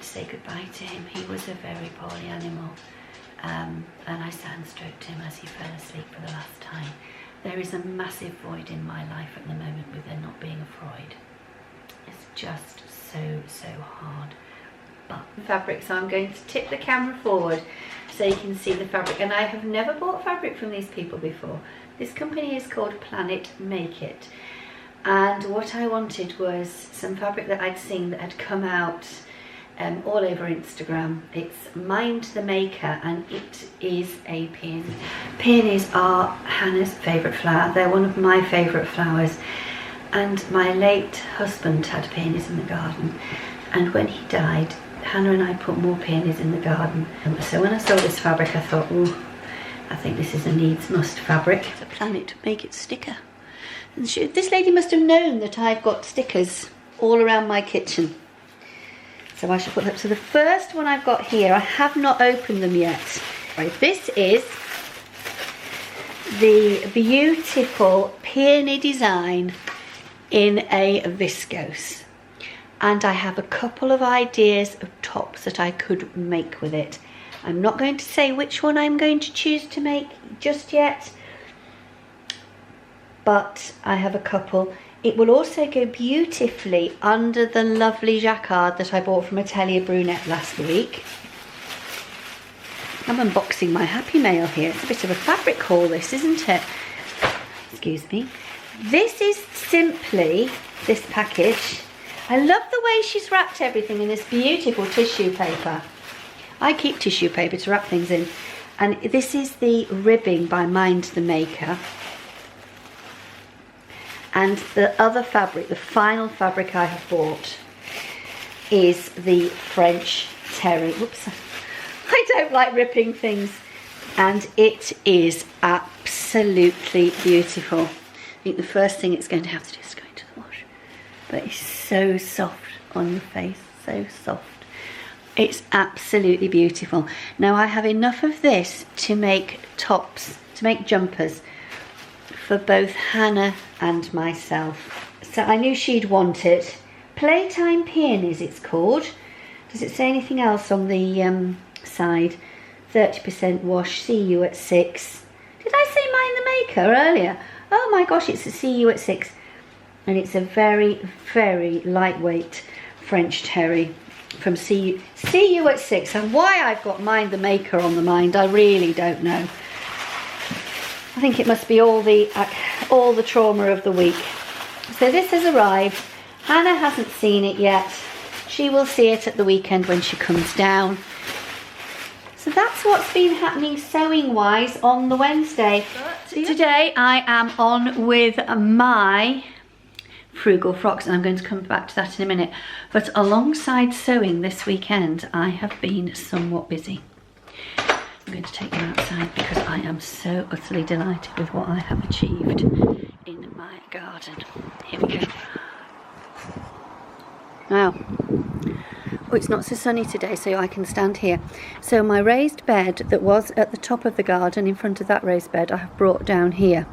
to say goodbye to him. He was a very poorly animal, and I sand-stroked him as he fell asleep for the last time. There is a massive void in my life at the moment with there not being a Freud. It's just so hard. But fabric, so I'm going to tip the camera forward so you can see the fabric. And I have never bought fabric from these people before. This company is called Planet Make It. And what I wanted was some fabric that I'd seen that had come out all over Instagram. It's Mind the Maker, and it is a peony. Peonies are Hannah's favourite flower. They're one of my favourite flowers. And my late husband had peonies in the garden. And when he died, Hannah and I put more peonies in the garden. So when I saw this fabric, I thought, ooh, I think this is a needs must fabric. It's a Planet Make It sticker. And this lady must have known that I've got stickers all around my kitchen. So I should put that. So the first one I've got here, I have not opened them yet. Right, this is the beautiful peony design in a viscose. And I have a couple of ideas of tops that I could make with it. I'm not going to say which one I'm going to choose to make just yet, but I have a couple. It will also go beautifully under the lovely jacquard that I bought from Atelier Brunette last week. I'm unboxing my Happy Mail here. It's a bit of a fabric haul, this, isn't it? Excuse me. This is simply this package. I love the way she's wrapped everything in this beautiful tissue paper. I keep tissue paper to wrap things in. And this is the ribbing by Mind the Maker. And the other fabric, the final fabric I have bought, is the French terry. Whoops, I don't like ripping things. And it is absolutely beautiful. I think the first thing it's going to have to do is go into the wash. But it's so soft on the face, so soft. It's absolutely beautiful. Now I have enough of this to make tops, to make jumpers for both Hannah and myself. So I knew she'd want it. Playtime Peonies it's called. Does it say anything else on the side? 30% wash, see you at 6. Did I say Mind the Maker earlier? Oh my gosh, it's a see you at 6. And it's a very, very lightweight French terry from see you at 6. And why I've got Mind the Maker on the mind, I really don't know. I think it must be all the trauma of the week. So this has arrived. Hannah hasn't seen it yet. She will see it at the weekend when she comes down. So that's what's been happening sewing wise on the Wednesday. Today I am on with my Frugal frocks, and I'm going to come back to that in a minute. But alongside sewing this weekend, I have been somewhat busy. I'm going to take them outside because I am so utterly delighted with what I have achieved in my garden. Here we go. Now, oh, it's not so sunny today, so I can stand here. So my raised bed that was at the top of the garden, in front of that raised bed, I have brought down here.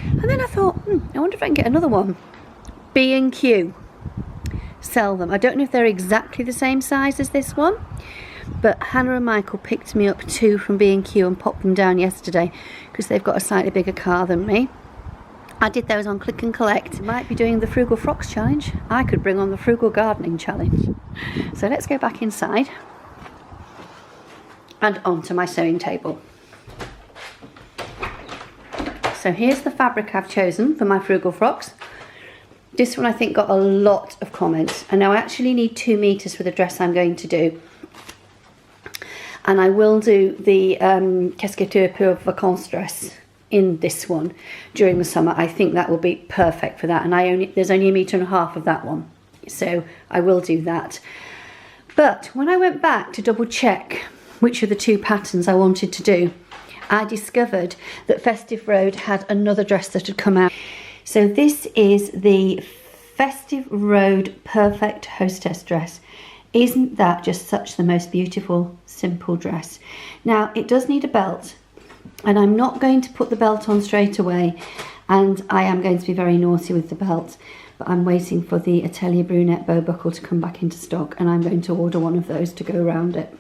And then I thought, I wonder if I can get another one. B&Q sell them. I don't know if they're exactly the same size as this one, but Hannah and Michael picked me up 2 from B&Q and popped them down yesterday because they've got a slightly bigger car than me. I did those on Click and Collect. Might be doing the Frugal Frocks challenge. I could bring on the Frugal Gardening challenge. So let's go back inside and onto my sewing table. So here's the fabric I've chosen for my Frugal Frocks. This one I think got a lot of comments, and now I actually need 2 meters for the dress I'm going to do. And I will do the Qu'est-ce que tu pour vacances dress in this one during the summer. I think that will be perfect for that, and there's only 1.5 meters of that one, so I will do that. But when I went back to double check which of the 2 patterns I wanted to do, I discovered that Festive Road had another dress that had come out. So this is the Festive Road Perfect Hostess Dress. Isn't that just such the most beautiful, simple dress? Now, it does need a belt, and I'm not going to put the belt on straight away, and I am going to be very naughty with the belt. but I'm waiting for the Atelier Brunette bow buckle to come back into stock, and I'm going to order one of those to go around it.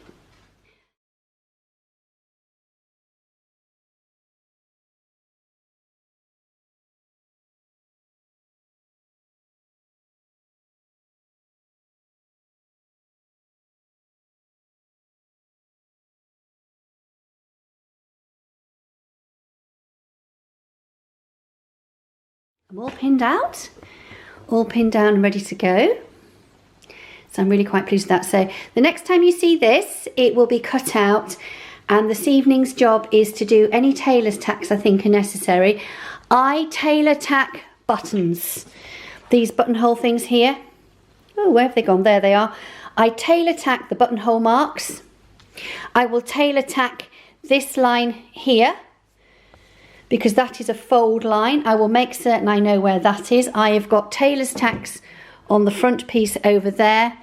I'm all pinned out, all pinned down and ready to go. So I'm really quite pleased with that. So the next time you see this, it will be cut out, and this evening's job is to do any tailor's tacks I think are necessary. I tailor tack buttons. These buttonhole things here. Oh, where have they gone? There they are. I tailor tack the buttonhole marks. I will tailor tack this line here, because that is a fold line. I will make certain I know where that is. I have got tailor's tacks on the front piece over there.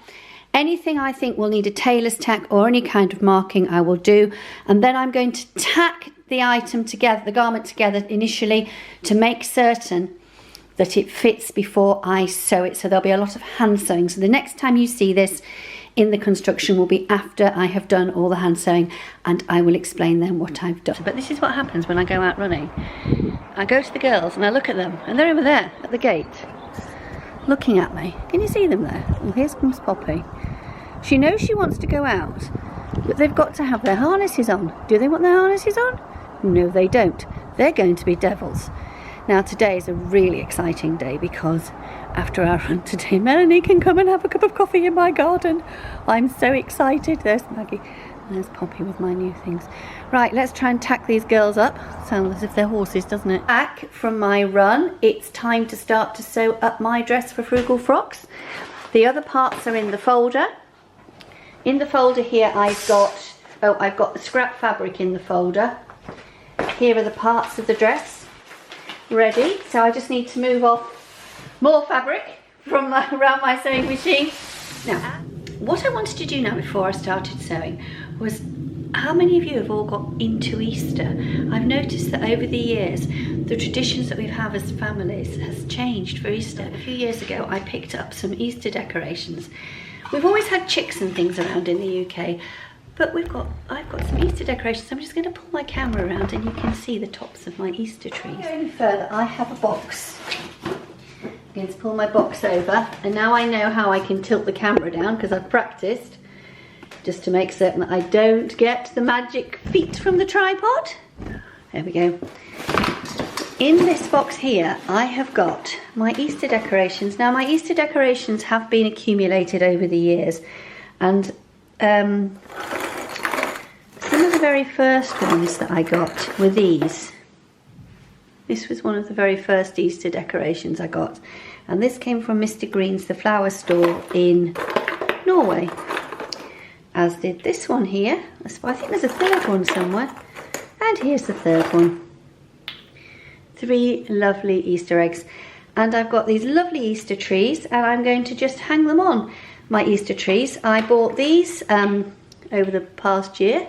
Anything I think will need a tailor's tack or any kind of marking, I will do. And then I'm going to tack the item together, the garment together initially, to make certain that it fits before I sew it. So there'll be a lot of hand sewing. So the next time you see this in the construction will be after I have done all the hand sewing, and I will explain then what I've done. But this is what happens when I go out running. I go to the girls and I look at them, and they're over there at the gate looking at me. Can you see them there? Well, here comes Poppy. She knows she wants to go out, but they've got to have their harnesses on. Do they want their harnesses on? No, they don't. They're going to be devils. Now today is a really exciting day because after our run today, Melanie can come and have a cup of coffee in my garden. I'm so excited. There's Maggie. There's Poppy with my new things. Right, let's try and tack these girls up. Sounds as if they're horses, doesn't it? Back from my run, it's time to start to sew up my dress for Frugal Frocks. The other parts are in the folder. In the folder here I've got the scrap fabric in the folder. Here are the parts of the dress ready. So I just need to move off more fabric from around my sewing machine. Now, what I wanted to do now before I started sewing was, how many of you have all got into Easter? I've noticed that over the years, the traditions that we have as families has changed for Easter. A few years ago, I picked up some Easter decorations. We've always had chicks and things around in the UK, but I've got some Easter decorations. I'm just going to pull my camera around and you can see the tops of my Easter trees. Going further, I have a box. I'm going to pull my box over, and now I know how I can tilt the camera down because I've practiced, just to make certain that I don't get the magic feet from the tripod. There we go. In this box here, I have got my Easter decorations. Now, my Easter decorations have been accumulated over the years, and some of the very first ones that I got were these. This was one of the very first Easter decorations I got, and this came from Mr. Green's, the flower store in Norway, as did this one here. I think there's a third one somewhere, and here's the third one. 3 lovely Easter eggs, and I've got these lovely Easter trees, and I'm going to just hang them on my Easter trees. I bought these over the past year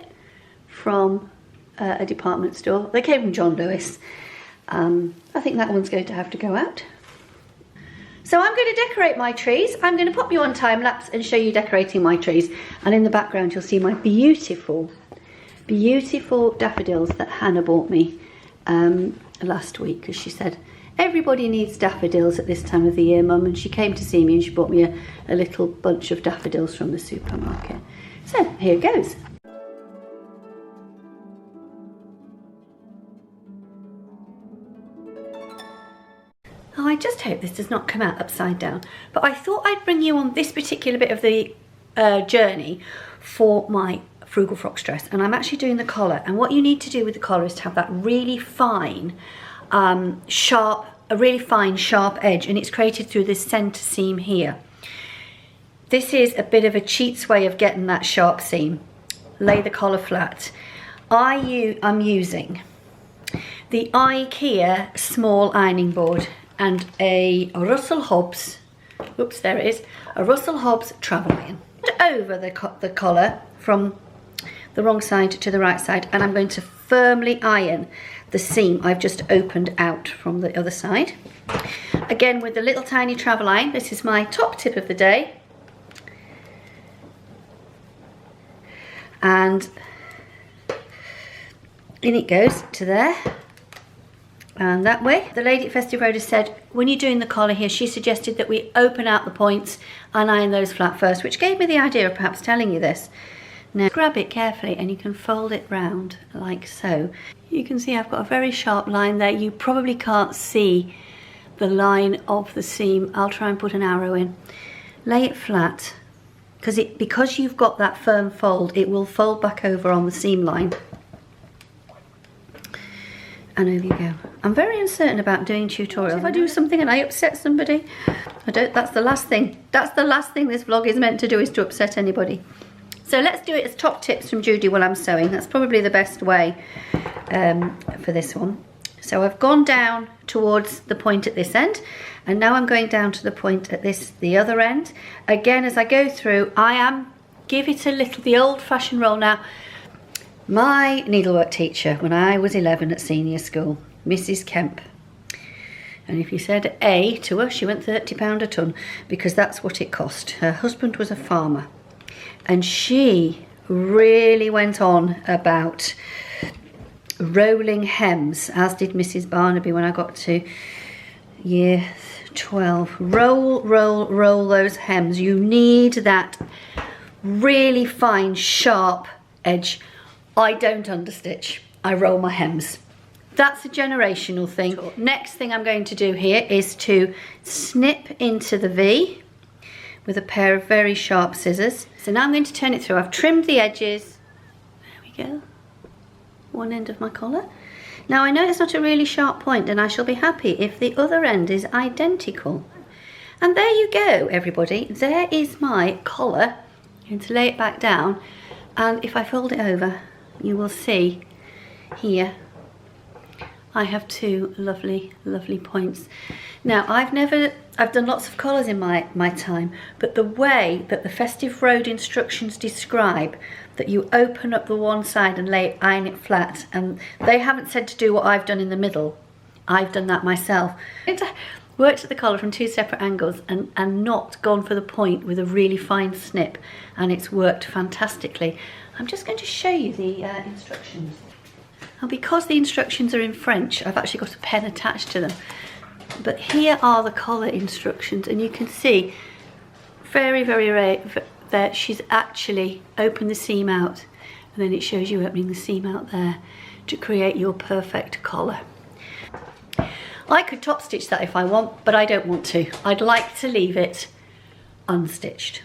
from a department store. They came from John Lewis. I think that one's going to have to go out. So I'm going to decorate my trees. I'm going to pop you on time lapse and show you decorating my trees, and in the background you'll see my beautiful, beautiful daffodils that Hannah bought me last week, because she said everybody needs daffodils at this time of the year, Mum, and she came to see me and she bought me a little bunch of daffodils from the supermarket. So here goes. Oh, I just hope this does not come out upside down, but I thought I'd bring you on this particular bit of the journey for my Frugal Frocks dress, and I'm actually doing the collar. And what you need to do with the collar is to have that really fine, sharp edge, and it's created through this centre seam here. This is a bit of a cheat's way of getting that sharp seam. Lay the collar flat. I'm using the IKEA small ironing board and a Russell Hobbs, oops, there it is, a Russell Hobbs travel iron. Over the collar from the wrong side to the right side, and I'm going to firmly iron the seam I've just opened out from the other side. Again, with the little tiny travel iron. This is my top tip of the day. And in it goes to there. And that way. The lady at Festive Road has said, when you're doing the collar here, she suggested that we open out the points and iron those flat first, which gave me the idea of perhaps telling you this. Now, grab it carefully and you can fold it round like so. You can see I've got a very sharp line there. You probably can't see the line of the seam. I'll try and put an arrow in. Lay it flat, because you've got that firm fold, it will fold back over on the seam line. And over you go. I'm very uncertain about doing tutorials. If I do something and I upset somebody, that's the last thing. That's the last thing this vlog is meant to do, is to upset anybody. So let's do it as top tips from Judy while I'm sewing. That's probably the best way for this one. So I've gone down towards the point at this end, and now I'm going down to the point at the other end. Again, as I go through, give it a little, the old-fashioned roll. Now, my needlework teacher, when I was 11 at senior school, Mrs. Kemp, and if you said A to her, she went £30 a ton, because that's what it cost. Her husband was a farmer, and she really went on about rolling hems, as did Mrs. Barnaby when I got to year 12. Roll those hems. You need that really fine, sharp edge. I don't understitch. I roll my hems. That's a generational thing. Next thing I'm going to do here is to snip into the V with a pair of very sharp scissors. So now I'm going to turn it through. I've trimmed the edges. There we go. One end of my collar. Now I know it's not a really sharp point, and I shall be happy if the other end is identical. And there you go, everybody. There is my collar. I'm going to lay it back down, and if I fold it over, you will see here I have two lovely, lovely points. Now I've done lots of collars in my time, but the way that the Festive Road instructions describe that you open up the one side and iron it flat, and they haven't said to do what I've done in the middle. I've done that myself. Worked at the collar from two separate angles and not gone for the point with a really fine snip, and it's worked fantastically. I'm just going to show you the instructions. And because the instructions are in French, I've actually got a pen attached to them. But here are the collar instructions, and you can see very, very rare that she's actually opened the seam out, and then it shows you opening the seam out there to create your perfect collar. I could top stitch that if I want, but I don't want to. I'd like to leave it unstitched.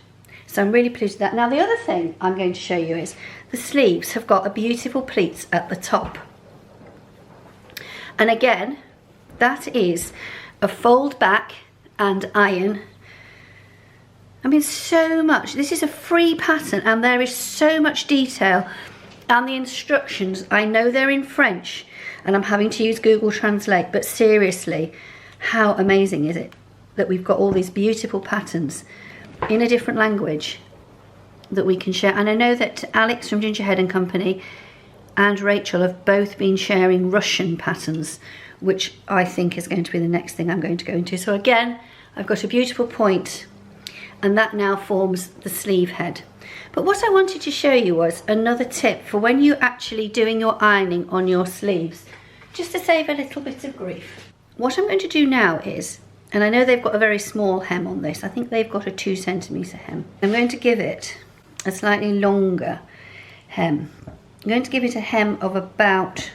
So I'm really pleased with that. Now the other thing I'm going to show you is the sleeves have got a beautiful pleats at the top. And again, that is a fold back and iron. I mean, so much. This is a free pattern, and there is so much detail. And the instructions, I know they're in French, and I'm having to use Google Translate, but seriously, how amazing is it that we've got all these beautiful patterns in a different language that we can share. And I know that Alex from Gingerhead and Company and Rachel have both been sharing Russian patterns, which I think is going to be the next thing I'm going to go into. So again, I've got a beautiful point, and that now forms the sleeve head. But what I wanted to show you was another tip for when you're actually doing your ironing on your sleeves, just to save a little bit of grief. What I'm going to do now is, and I know they've got a very small hem on this, I think they've got a 2 centimetre hem. I'm going to give it a slightly longer hem. I'm going to give it a hem of about,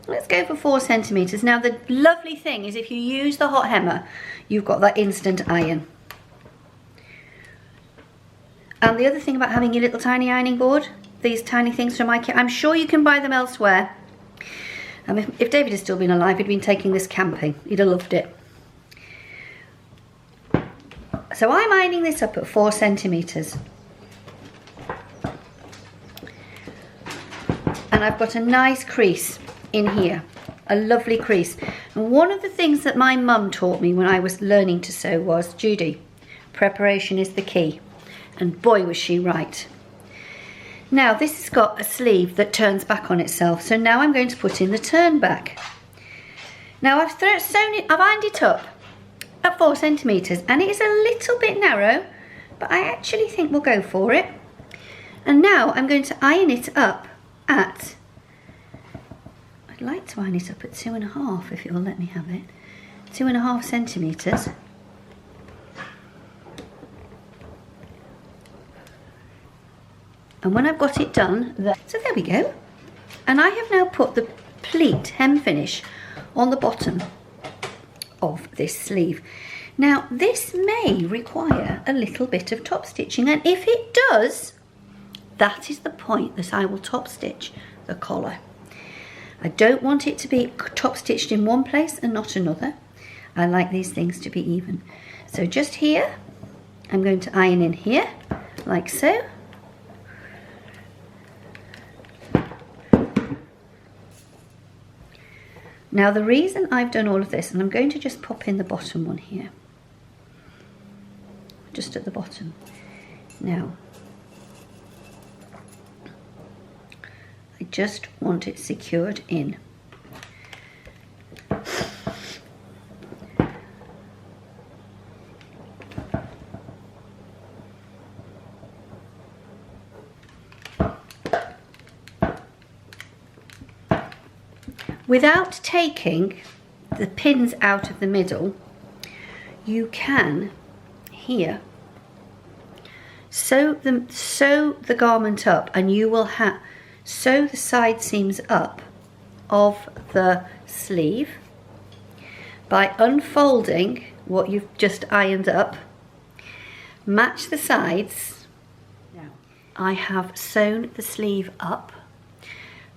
let's go for 4 centimetres. Now the lovely thing is if you use the hot hemmer, you've got that instant iron. And the other thing about having your little tiny ironing board, these tiny things from IKEA, I'm sure you can buy them elsewhere. If David had still been alive, he'd been taking this camping. He'd have loved it. So I'm ironing this up at 4 centimetres. And I've got a nice crease in here, a lovely crease. And one of the things that my mum taught me when I was learning to sew was, Judy, preparation is the key. And boy was she right. Now this has got a sleeve that turns back on itself, so now I'm going to put in the turn back. Now I've ironed it up at 4 centimetres, and it is a little bit narrow, but I actually think we'll go for it. And now I'm going to iron it up at, I'd like to iron it up at 2.5 if it will let me have it, 2.5 centimetres. And when I've got it done, so there we go. And I have now put the pleat hem finish on the bottom of this sleeve. Now this may require a little bit of top stitching, and if it does, that is the point that I will top stitch the collar. I don't want it to be top stitched in one place and not another. I like these things to be even. So just here, I'm going to iron in here, like so. Now the reason I've done all of this, and I'm going to just pop in the bottom one here, just at the bottom. Now, I just want it secured in. Without taking the pins out of the middle, you can here sew the garment up, and you will sew the side seams up of the sleeve by unfolding what you've just ironed up. Match the sides. Now, I have sewn the sleeve up,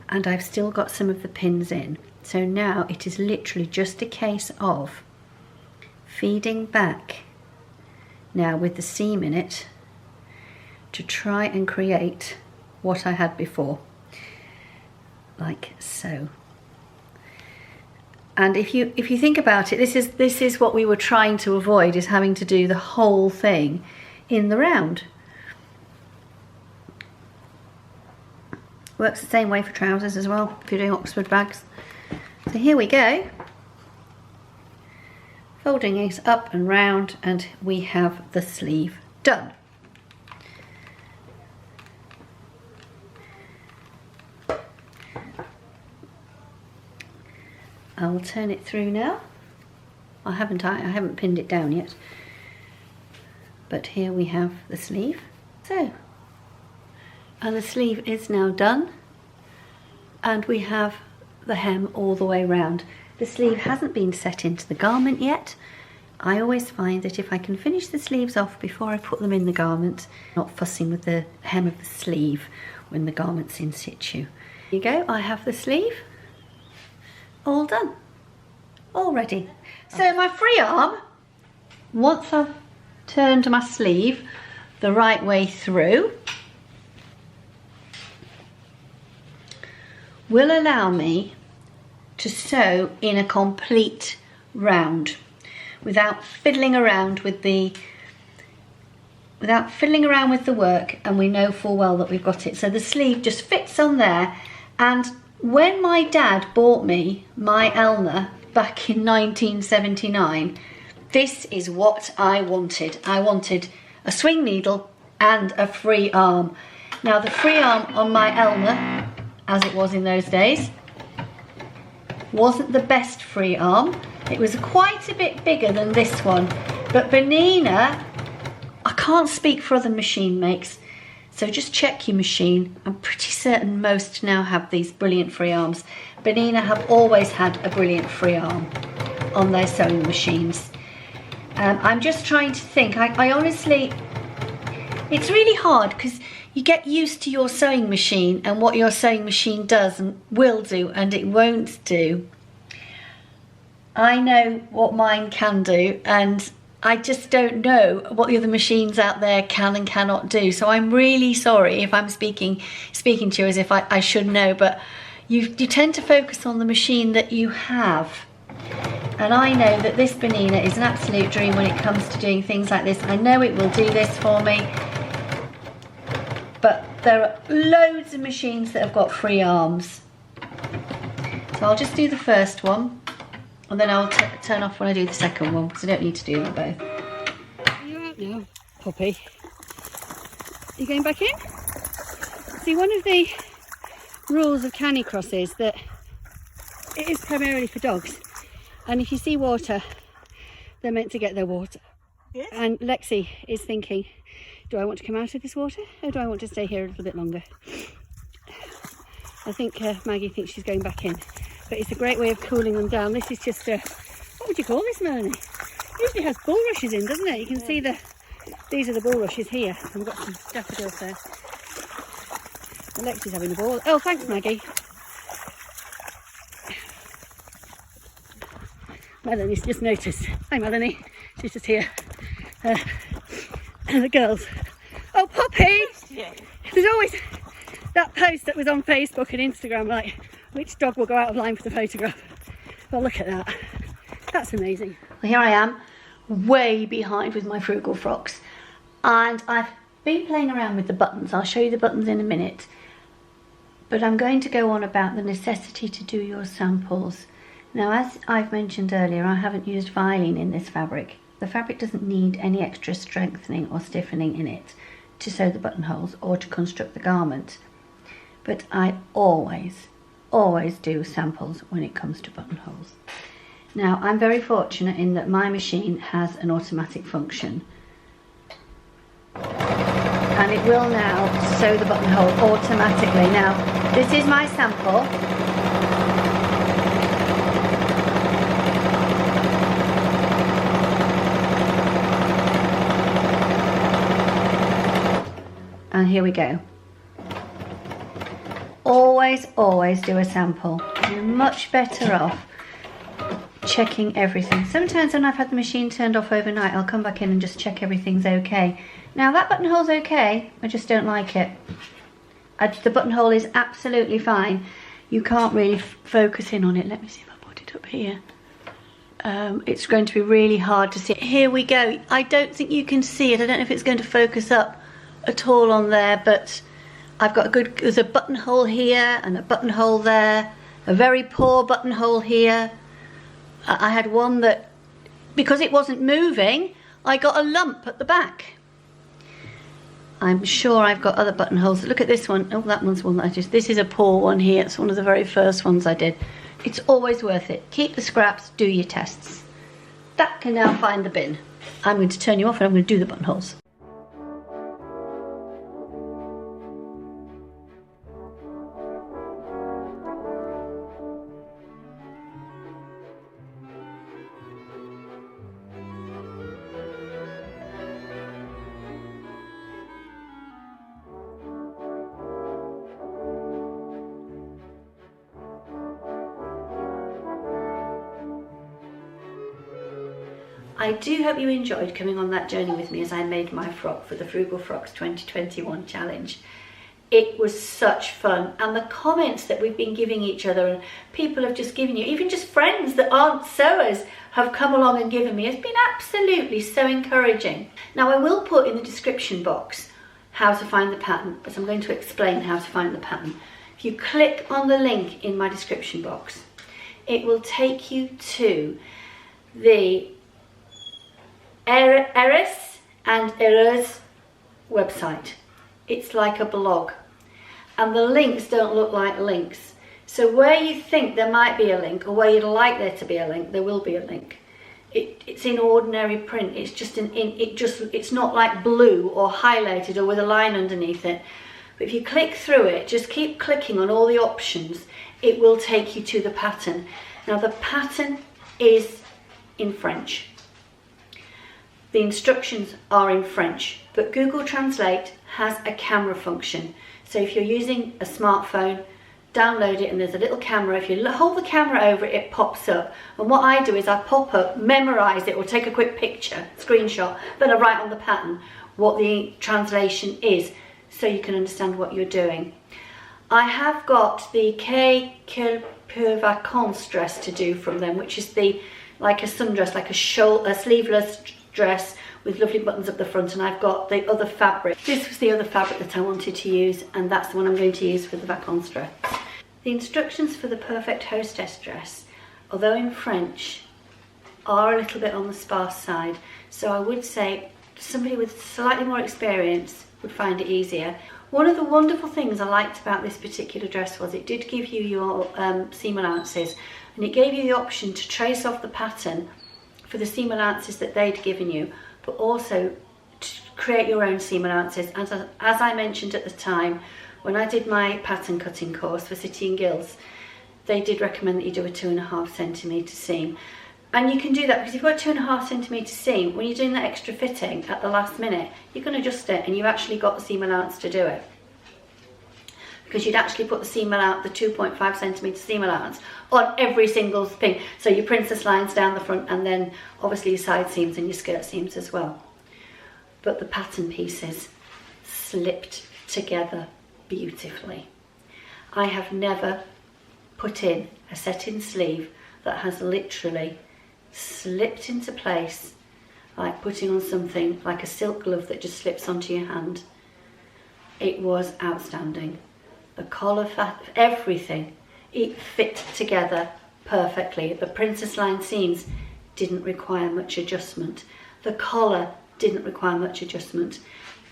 and I've still got some of the pins in. So now it is literally just a case of feeding back now with the seam in it to try and create what I had before, like so. And if you think about it, this is what we were trying to avoid, is having to do the whole thing in the round. Works the same way for trousers as well, if you're doing Oxford bags. So here we go. Folding it up and round, and we have the sleeve done. I will turn it through now. I haven't pinned it down yet. But here we have the sleeve. So, and the sleeve is now done, and we have the hem all the way round. The sleeve hasn't been set into the garment yet. I always find that if I can finish the sleeves off before I put them in the garment, not fussing with the hem of the sleeve when the garment's in situ. Here you go, I have the sleeve all done, all ready. So my free arm, once I've turned my sleeve the right way through, will allow me to sew in a complete round without fiddling around with the work, and we know full well that we've got it. So the sleeve just fits on there. And when my dad bought me my Elna back in 1979, this is what I wanted. I wanted a swing needle and a free arm. Now the free arm on my Elna, as it was in those days, wasn't the best free arm. It was quite a bit bigger than this one, but Bernina, I can't speak for other machine makes, so just check your machine. I'm pretty certain most now have these brilliant free arms. Bernina have always had a brilliant free arm on their sewing machines. I'm just trying to think. I honestly, it's really hard because you get used to your sewing machine and what your sewing machine does and will do and it won't do. I know what mine can do, and I just don't know what the other machines out there can and cannot do. So I'm really sorry if I'm speaking to you as if I should know, but you tend to focus on the machine that you have. And I know that this Bernina is an absolute dream when it comes to doing things like this. I know it will do this for me, but there are loads of machines that have got free arms. So I'll just do the first one, and then I'll turn off when I do the second one, because I don't need to do them both. Are you out now, Poppy? Are you going back in? See, one of the rules of Canicross is that it is primarily for dogs, and if you see water, they're meant to get their water. Yes. And Lexi is thinking, do I want to come out of this water, or do I want to stay here a little bit longer? I think Maggie thinks she's going back in, but it's a great way of cooling them down. This is just a, what would you call this, Melanie? It usually has bulrushes in, doesn't it? You can see these are the bulrushes here. We've got some daffodils there. Alexi's having a ball. Oh, thanks, Maggie. Melanie's just noticed. Hi, Melanie. She's just here. And the girls. Oh, Poppy! Yeah. There's always that post that was on Facebook and Instagram, like, which dog will go out of line for the photograph? Well, look at that. That's amazing. Well, here I am, way behind with my Frugal frocks. And I've been playing around with the buttons. I'll show you the buttons in a minute. But I'm going to go on about the necessity to do your samples. Now, as I've mentioned earlier, I haven't used Vilene in this fabric. The fabric doesn't need any extra strengthening or stiffening in it to sew the buttonholes or to construct the garment. But I always do samples when it comes to buttonholes. Now, I'm very fortunate in that my machine has an automatic function. And it will now sew the buttonhole automatically. Now, this is my sample. And here we go. Always do a sample. You're much better off checking everything. Sometimes when I've had the machine turned off overnight, I'll come back in and just check everything's okay. Now that buttonhole's okay, I just don't like it. The buttonhole is absolutely fine. You can't really focus in on it. Let me see if I put it up here. It's going to be really hard to see. Here we go. I don't think you can see it. I don't know if it's going to focus up at all on there, but I've got there's a buttonhole here and a buttonhole there, a very poor buttonhole here. I had one that, because it wasn't moving, I got a lump at the back. I'm sure I've got other buttonholes. Look at this one. Oh, that one's one that this is a poor one here. It's one of the very first ones I did. It's always worth it. Keep the scraps, do your tests. That can now find the bin. I'm going to turn you off and I'm going to do the buttonholes. I do hope you enjoyed coming on that journey with me as I made my frock for the Frugal Frocks 2021 challenge. It was such fun, and the comments that we've been giving each other and people have just given you, even just friends that aren't sewers have come along and given me, has been absolutely so encouraging. Now I will put in the description box how to find the pattern, but I'm going to explain how to find the pattern. If you click on the link in my description box, it will take you to the Eris and Eres website. It's like a blog, and the links don't look like links. So where you think there might be a link, or where you'd like there to be a link, there will be a link. It's in ordinary print. It's just it's not like blue or highlighted or with a line underneath it. But if you click through it, just keep clicking on all the options, it will take you to the pattern. Now the pattern is in French. The instructions are in French, but Google Translate has a camera function. So if you're using a smartphone, download it and there's a little camera. If you hold the camera over it, it pops up. And what I do is I pop up, memorize it, or take a quick picture, screenshot, then I write on the pattern what the translation is so you can understand what you're doing. I have got the Perfect Hostess Dress to do from them, which is like a sundress, like a sleeveless dress with lovely buttons up the front, and I've got the other fabric. This was the other fabric that I wanted to use, and that's the one I'm going to use for the vacances dress. The instructions for the Perfect Hostess dress, although in French, are a little bit on the sparse side, so I would say somebody with slightly more experience would find it easier. One of the wonderful things I liked about this particular dress was it did give you your seam allowances, and it gave you the option to trace off the pattern for the seam allowances that they'd given you, but also to create your own seam allowances. As I mentioned at the time, when I did my pattern cutting course for City and Guilds, they did recommend that you do a 2.5 centimetre seam. And you can do that because if you've got a 2.5 centimetre seam, when you're doing that extra fitting at the last minute, you can adjust it and you've actually got the seam allowance to do it. Because you'd actually put the seam allowance, the 2.5 centimetre seam allowance on every single thing. So your princess lines down the front, and then obviously your side seams and your skirt seams as well. But the pattern pieces slipped together beautifully. I have never put in a set-in sleeve that has literally slipped into place like putting on something like a silk glove that just slips onto your hand. It was outstanding. The collar, everything, it fit together perfectly. The princess line seams didn't require much adjustment. The collar didn't require much adjustment.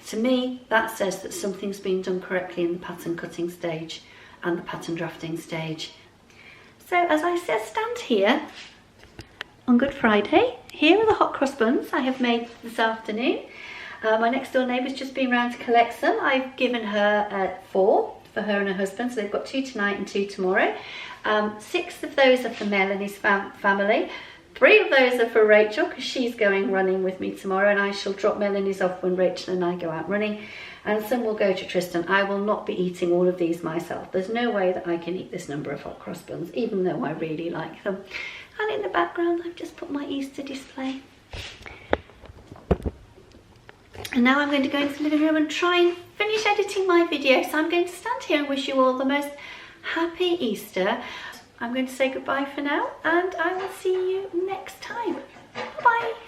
To me, that says that something's been done correctly in the pattern cutting stage and the pattern drafting stage. So as I stand here on Good Friday, here are the hot cross buns I have made this afternoon. My next door neighbour's just been round to collect some. I've given her 4 for her and her husband, so they've got 2 tonight and 2 tomorrow. 6 of those are for Mel and his family. 3 of those are for Rachel because she's going running with me tomorrow, and I shall drop Melanie's off when Rachel and I go out running. And some will go to Tristan. I will not be eating all of these myself. There's no way that I can eat this number of hot cross buns, even though I really like them. And in the background, I've just put my Easter display. And now I'm going to go into the living room and try and finish editing my video. So I'm going to stand here and wish you all the most happy Easter. I'm going to say goodbye for now, and I will see you next time. Bye-bye.